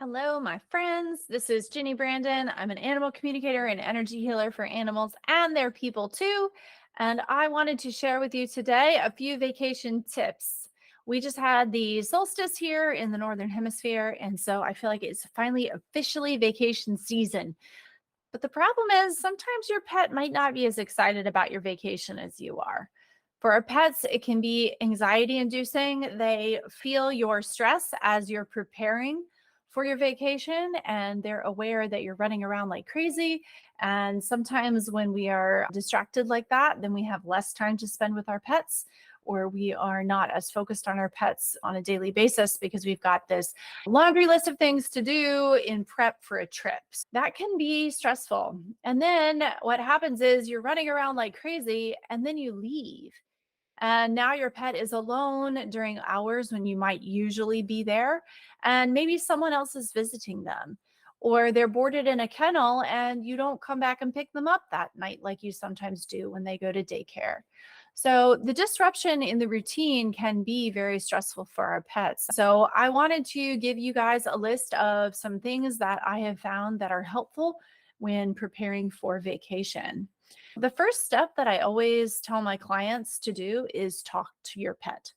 Hello, my friends. This is Ginny Branden. I'm an animal communicator and energy healer for animals and their people too. And I wanted to share with you today a few vacation tips. We just had the solstice here in the Northern Hemisphere, and so I feel like it's finally officially vacation season. But the problem is sometimes your pet might not be as excited about your vacation as you are. For our pets, it can be anxiety inducing. They feel your stress as you're preparing for your vacation, and they're aware that you're running around like crazy. And sometimes when we are distracted like that, then we have less time to spend with our pets, or we are not as focused on our pets on a daily basis because we've got this laundry list of things to do in prep for a trip. So that can be stressful. And then what happens is you're running around like crazy and then you leave. And now your pet is alone during hours when you might usually be there, and maybe someone else is visiting them, or they're boarded in a kennel and you don't come back and pick them up that night like you sometimes do when they go to daycare. So the disruption in the routine can be very stressful for our pets. So I wanted to give you guys a list of some things that I have found that are helpful when preparing for vacation. The first step that I always tell my clients to do is talk to your pet.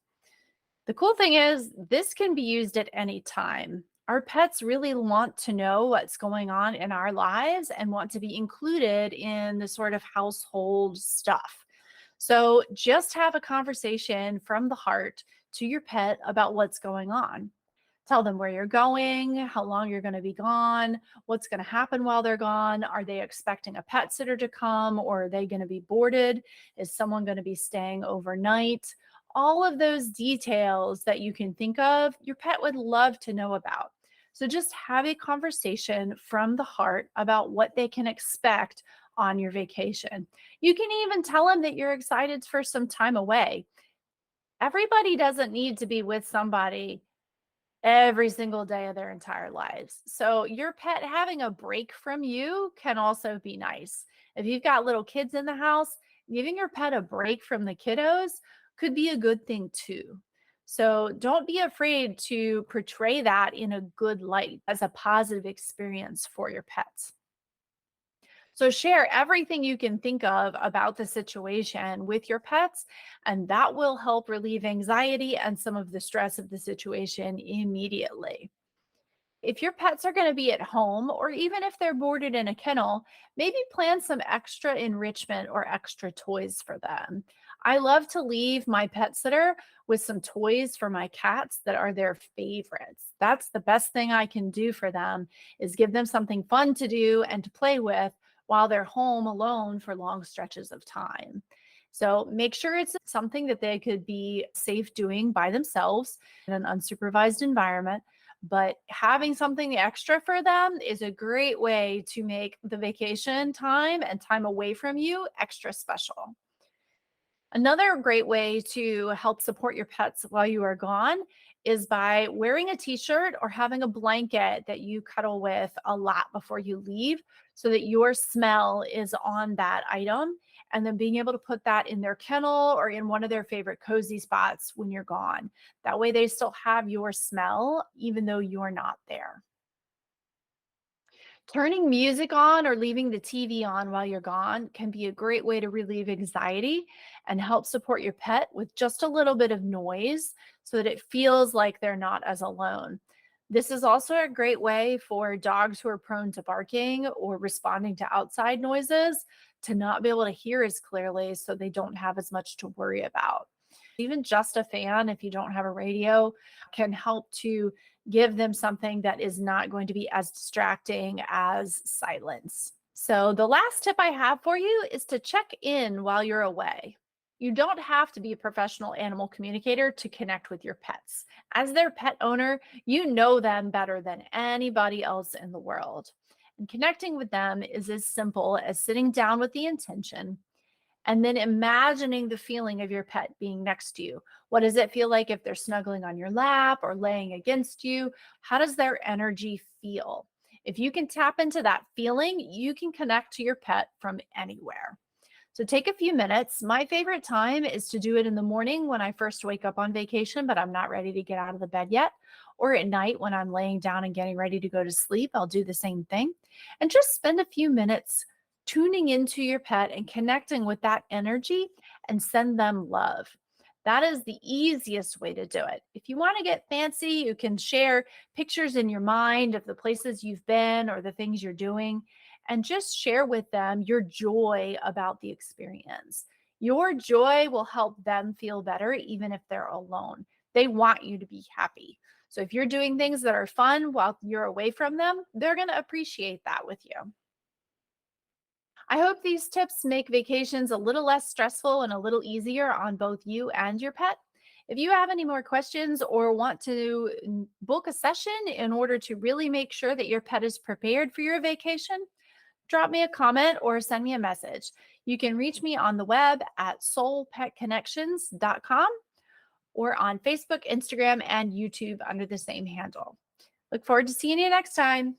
The cool thing is, this can be used at any time. Our pets really want to know what's going on in our lives and want to be included in the sort of household stuff. So just have a conversation from the heart to your pet about what's going on. Tell them where you're going, how long you're going to be gone, what's going to happen while they're gone. Are they expecting a pet sitter to come, or are they going to be boarded? Is someone going to be staying overnight? All of those details that you can think of, your pet would love to know about. So just have a conversation from the heart about what they can expect on your vacation. You can even tell them that you're excited for some time away. Everybody doesn't need to be with somebody every single day of their entire lives. So your pet having a break from you can also be nice. If you've got little kids in the house, giving your pet a break from the kiddos could be a good thing too. So don't be afraid to portray that in a good light as a positive experience for your pets. So share everything you can think of about the situation with your pets, and that will help relieve anxiety and some of the stress of the situation immediately. If your pets are going to be at home, or even if they're boarded in a kennel, maybe plan some extra enrichment or extra toys for them. I love to leave my pet sitter with some toys for my cats that are their favorites. That's the best thing I can do for them, is give them something fun to do and to play with while they're home alone for long stretches of time. So make sure it's something that they could be safe doing by themselves in an unsupervised environment. But having something extra for them is a great way to make the vacation time and time away from you extra special. Another great way to help support your pets while you are gone is by wearing a t-shirt or having a blanket that you cuddle with a lot before you leave, so that your smell is on that item, and then being able to put that in their kennel or in one of their favorite cozy spots when you're gone. That way they still have your smell even though you're not there. Turning music on or leaving the TV on while you're gone can be a great way to relieve anxiety and help support your pet with just a little bit of noise so that it feels like they're not as alone. This is also a great way for dogs who are prone to barking or responding to outside noises to not be able to hear as clearly, so they don't have as much to worry about. Even just a fan, if you don't have a radio, can help to give them something that is not going to be as distracting as silence. So the last tip I have for you is to check in while you're away. You don't have to be a professional animal communicator to connect with your pets. As their pet owner, you know them better than anybody else in the world. And connecting with them is as simple as sitting down with the intention and then imagining the feeling of your pet being next to you. What does it feel like if they're snuggling on your lap or laying against you? How does their energy feel? If you can tap into that feeling, you can connect to your pet from anywhere. So take a few minutes. My favorite time is to do it in the morning when I first wake up on vacation, but I'm not ready to get out of the bed yet. Or at night when I'm laying down and getting ready to go to sleep, I'll do the same thing. And just spend a few minutes tuning into your pet and connecting with that energy and send them love. That is the easiest way to do it. If you want to get fancy, you can share pictures in your mind of the places you've been or the things you're doing and just share with them your joy about the experience. Your joy will help them feel better, even if they're alone. They want you to be happy. So if you're doing things that are fun while you're away from them, they're going to appreciate that with you. I hope these tips make vacations a little less stressful and a little easier on both you and your pet. If you have any more questions or want to book a session in order to really make sure that your pet is prepared for your vacation, drop me a comment or send me a message. You can reach me on the web at soulpetconnections.com or on Facebook, Instagram, and YouTube under the same handle. Look forward to seeing you next time.